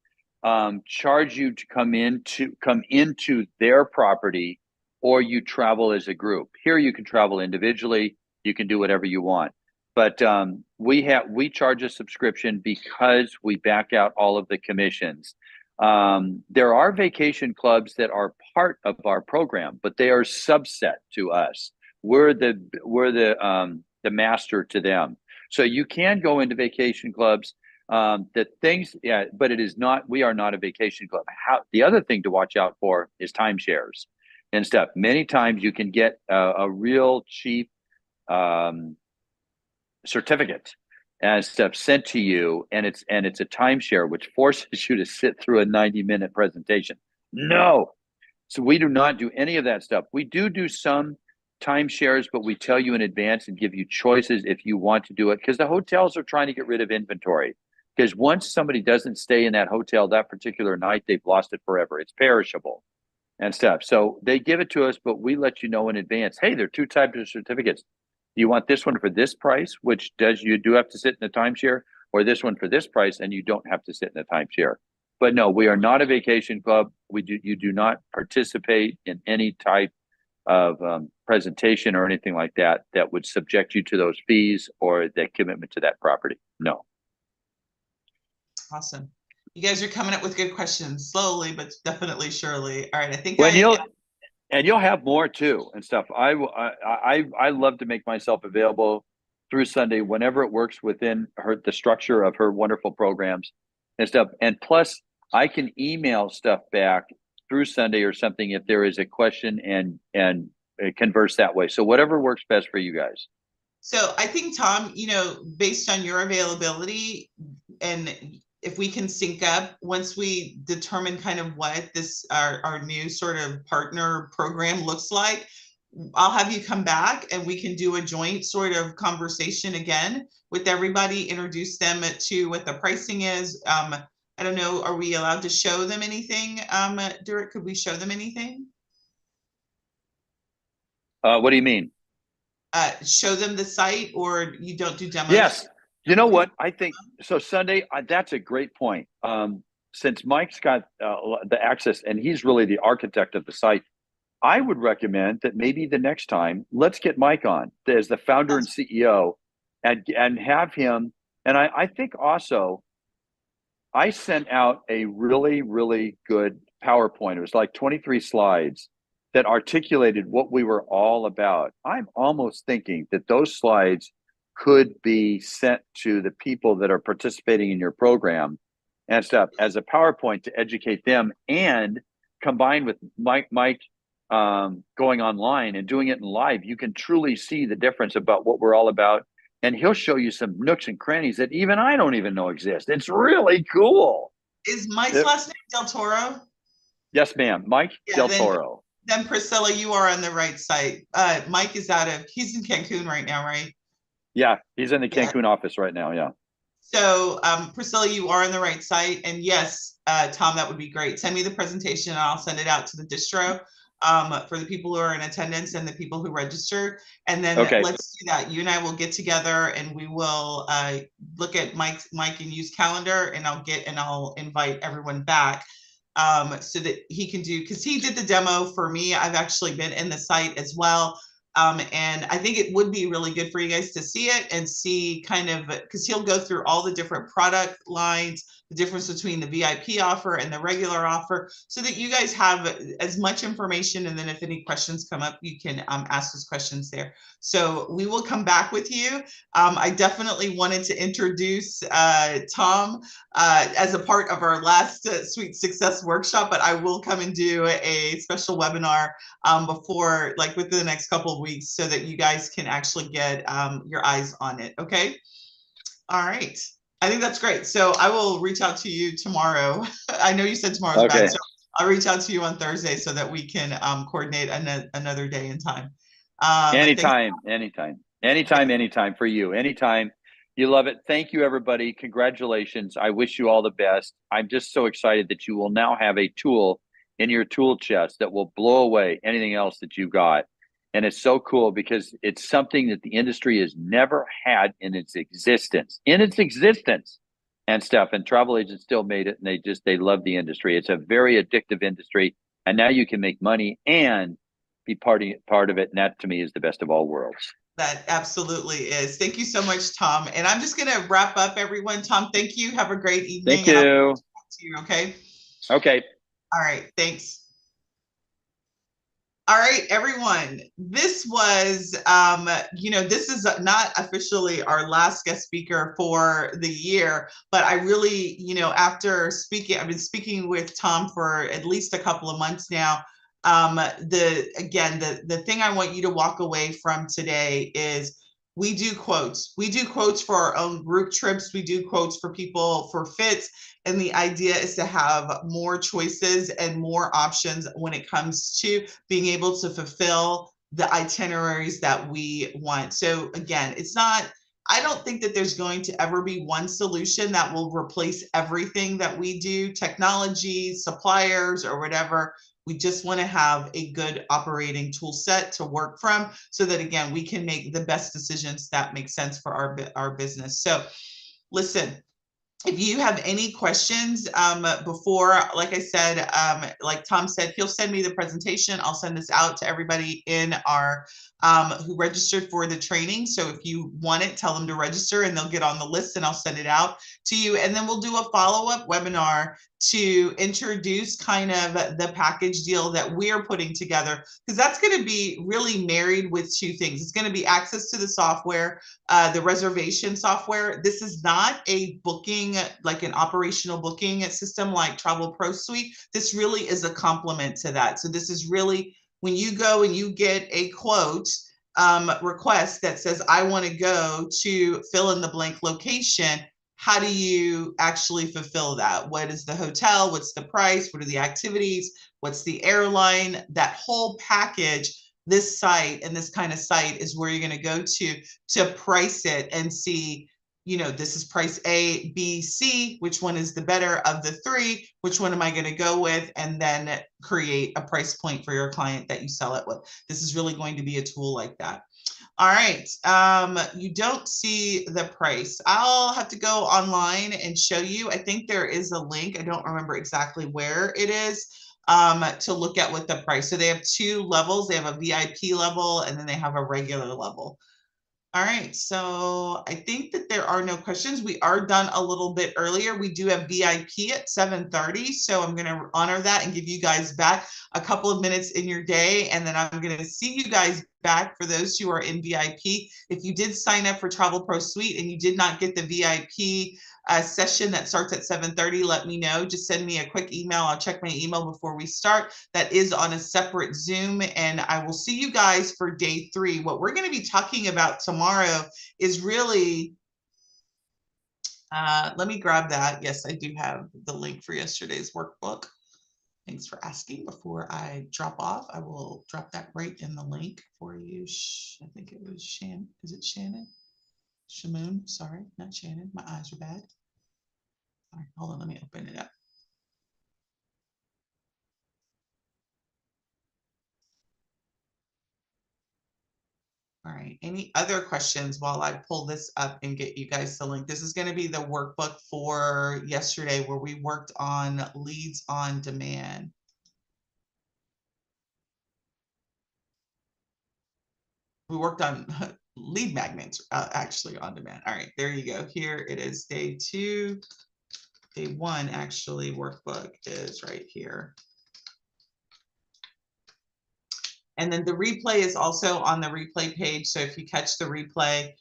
charge you to come into their property, or you travel as a group. Here you can travel individually. You can do whatever you want. But we charge a subscription because we back out all of the commissions. There are vacation clubs that are part of our program, but they are subset to us. We're the master to them. So you can go into vacation clubs. But it is not. We are not a vacation club. The other thing to watch out for is timeshares and stuff. Many times you can get a real cheap certificate and stuff sent to you, and it's a timeshare, which forces you to sit through a 90-minute presentation. No, so we do not do any of that stuff. We do some timeshares, but we tell you in advance and give you choices if you want to do it, because the hotels are trying to get rid of inventory. Because once somebody doesn't stay in that hotel that particular night, they've lost it forever. It's perishable. and stuff. So they give it to us, but we let you know in advance. Hey, there are two types of certificates. Do you want this one for this price, which you do have to sit in a timeshare, or this one for this price and you don't have to sit in a timeshare? But no, we are not a vacation club. You do not participate in any type of presentation or anything like that that would subject you to those fees or the commitment to that property. No. Awesome. You guys are coming up with good questions, slowly but definitely surely. All right, I think you'll have more too and stuff. I love to make myself available through Sundey whenever it works within the structure of her wonderful programs and stuff. And plus, I can email stuff back through Sundey or something if there is a question and converse that way. So whatever works best for you guys. So I think, Tom, based on your availability, and if we can sync up once we determine kind of what our new sort of partner program looks like, I'll have you come back and we can do a joint sort of conversation again with everybody, introduce them to what the pricing is. I don't know, are we allowed to show them anything? Derek, could we show them anything? What do you mean? Show them the site, or you don't do demos? Yes. You know what? I think so. Sundey, that's a great point. Since Mike's got the access and he's really the architect of the site, I would recommend that maybe the next time, let's get Mike on as the founder and CEO and have him. And I think also, I sent out a really, really good PowerPoint. It was like 23 slides that articulated what we were all about. I'm almost thinking that those slides could be sent to the people that are participating in your program and stuff as a PowerPoint to educate them, and combined with Mike going online and doing it in live, you can truly see the difference about what we're all about. And he'll show you some nooks and crannies that even I don't even know exist. It's really cool. Is Mike's last name Del Toro? Yes, ma'am. Mike Del Toro. Then Priscilla, you are on the right site. Mike is he's in Cancun right now, right? Yeah, he's in the Cancun office right now. Yeah. So Priscilla, you are on the right site. And yes, Tom, that would be great. Send me the presentation and I'll send it out to the distro for the people who are in attendance and the people who registered. And then let's do that. You and I will get together and we will look at Mike and use calendar, and I'll invite everyone back so that he can do, because he did the demo for me. I've actually been in the site as well. And I think it would be really good for you guys to see it and see kind of, because he'll go through all the different product lines, the difference between the VIP offer and the regular offer, so that you guys have as much information. And then if any questions come up, you can ask those questions there. So we will come back with you. I definitely wanted to introduce Tom as a part of our last Sweet Success workshop, but I will come and do a special webinar before, like within the next couple of weeks, so that you guys can actually get your eyes on it. Okay. All right. I think that's great. So I will reach out to you tomorrow. I know you said tomorrow's bad, so I'll reach out to you on Thursday so that we can coordinate another day and time. Anytime for you. Anytime. You love it. Thank you, everybody. Congratulations. I wish you all the best. I'm just so excited that you will now have a tool in your tool chest that will blow away anything else that you got. And it's so cool because it's something that the industry has never had in its existence and stuff. And travel agents still made it, and they love the industry. It's a very addictive industry. And now you can make money and be part of it. And that to me is the best of all worlds. That absolutely is. Thank you so much, Tom. And I'm just going to wrap up, everyone. Tom, thank you. Have a great evening. Thank you. To you, okay? Okay. All right. Thanks. All right, everyone. This was, this is not officially our last guest speaker for the year, but I really, after speaking, I've been speaking with Tom for at least a couple of months now. The thing I want you to walk away from today is we do quotes. We do quotes for our own group trips. We do quotes for people for fits. And the idea is to have more choices and more options when it comes to being able to fulfill the itineraries that we want. So again, I don't think that there's going to ever be one solution that will replace everything that we do, technology, suppliers, or whatever. We just want to have a good operating tool set to work from so that, again, we can make the best decisions that make sense for our business. So listen, if you have any questions before, like I said, like Tom said, he'll send me the presentation. I'll send this out to everybody in our who registered for the training. So if you want it, tell them to register and they'll get on the list and I'll send it out to you. And then we'll do a follow-up webinar to introduce kind of the package deal that we're putting together, because that's going to be really married with two things. It's going to be access to the software, the reservation software. This is not a booking, like an operational booking system like Travel Pro Suite. This really is a complement to that. So this is really when you go and you get a quote request that says, I want to go to fill in the blank location. How do you actually fulfill that? What is the hotel? What's the price? What are the activities? What's the airline? That whole package, this site and this kind of site is where you're going to go to price it and see, you know, this is price A, B, C, which one is the better of the three? Which one am I going to go with? And then create a price point for your client that you sell it with. This is really going to be a tool like that. All right, you don't see the price. I'll have to go online and show you. I think there is a link. I don't remember exactly where it is to look at what the price. So they have two levels. They have a VIP level and then they have a regular level. All right, so I think that there are no questions. We are done a little bit earlier. We do have VIP at 7:30, so I'm going to honor that and give you guys back a couple of minutes in your day, and then I'm going to see you guys back for those who are in VIP. If you did sign up for Travel Pro Suite and you did not get the VIP session that starts at 7:30, let me know. Just send me a quick email. I'll check my email before we start. That is on a separate Zoom, and I will see you guys for day 3. What we're going to be talking about tomorrow is really, let me grab that. Yes, I do have the link for yesterday's workbook. Thanks for asking. Before I drop off, I will drop that right in the link for you. I think it was Shannon. Is it Shannon? Shamoon, sorry, not Shannon. My eyes are bad. All right, hold on, let me open it up. All right, any other questions while I pull this up and get you guys the link? This is going to be the workbook for yesterday where we worked on leads on demand. We worked on lead magnets actually on demand. All right, there you go. Here it is, day 2. Day 1 actually workbook is right here. And then the replay is also on the replay page. So if you catch the replay,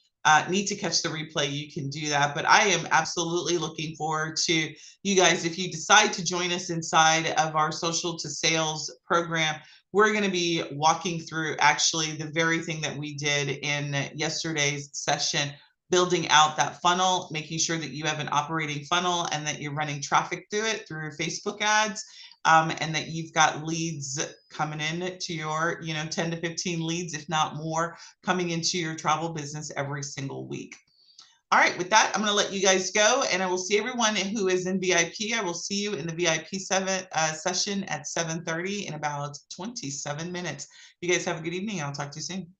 need to catch the replay, you can do that. But I am absolutely looking forward to you guys. If you decide to join us inside of our Social to Sales program, we're going to be walking through actually the very thing that we did in yesterday's session, building out that funnel, making sure that you have an operating funnel and that you're running traffic through it through Facebook ads. And that you've got leads coming in to your, 10 to 15 leads, if not more, coming into your travel business every single week. All right, with that, I'm going to let you guys go, and I will see everyone who is in VIP. I will see you in the VIP session at 7:30 in about 27 minutes. You guys have a good evening. I'll talk to you soon.